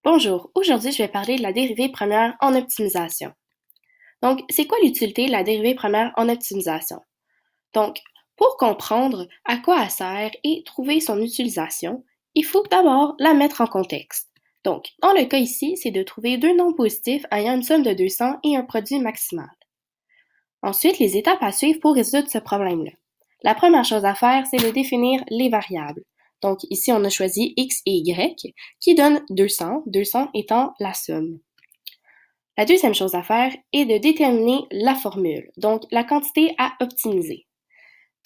Bonjour, aujourd'hui je vais parler de la dérivée première en optimisation. Donc, c'est quoi l'utilité de la dérivée première en optimisation? Donc, pour comprendre à quoi elle sert et trouver son utilisation, il faut d'abord la mettre en contexte. Donc, dans le cas ici, c'est de trouver deux nombres positifs ayant une somme de 200 et un produit maximal. Ensuite, les étapes à suivre pour résoudre ce problème-là. La première chose à faire, c'est de définir les variables. Donc ici, on a choisi x et y qui donnent 200, 200 étant la somme. La deuxième chose à faire est de déterminer la formule, donc la quantité à optimiser.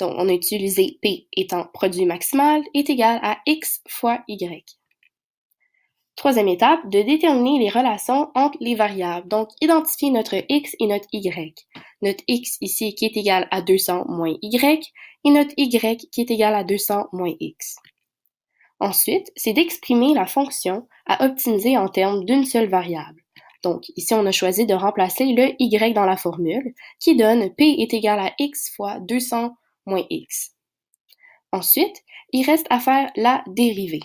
Donc on a utilisé P étant produit maximal est égal à x fois y. Troisième étape, de déterminer les relations entre les variables. Donc, identifier notre x et notre y. Notre x ici qui est égal à 200 moins y et notre y qui est égal à 200 moins x. Ensuite, c'est d'exprimer la fonction à optimiser en termes d'une seule variable. Donc, ici, on a choisi de remplacer le y dans la formule qui donne p est égal à x fois 200 moins x. Ensuite, il reste à faire la dérivée.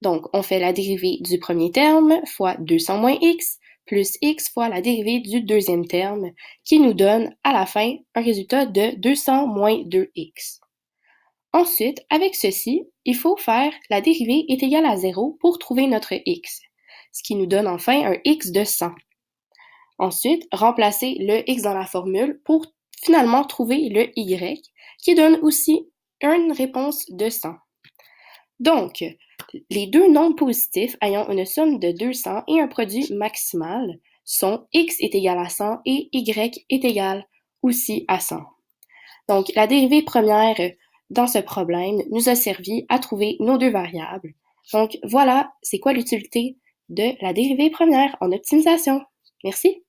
Donc, on fait la dérivée du premier terme fois 200 moins x plus x fois la dérivée du deuxième terme qui nous donne à la fin un résultat de 200 moins 2x. Ensuite, avec ceci, il faut faire la dérivée est égale à 0 pour trouver notre x, ce qui nous donne enfin un x de 100. Ensuite, remplacer le x dans la formule pour finalement trouver le y qui donne aussi une réponse de 100. Donc, les deux nombres positifs ayant une somme de 200 et un produit maximal sont x est égal à 100 et y est égal aussi à 100. Donc, la dérivée première dans ce problème nous a servi à trouver nos deux variables. Donc, voilà, c'est quoi l'utilité de la dérivée première en optimisation. Merci.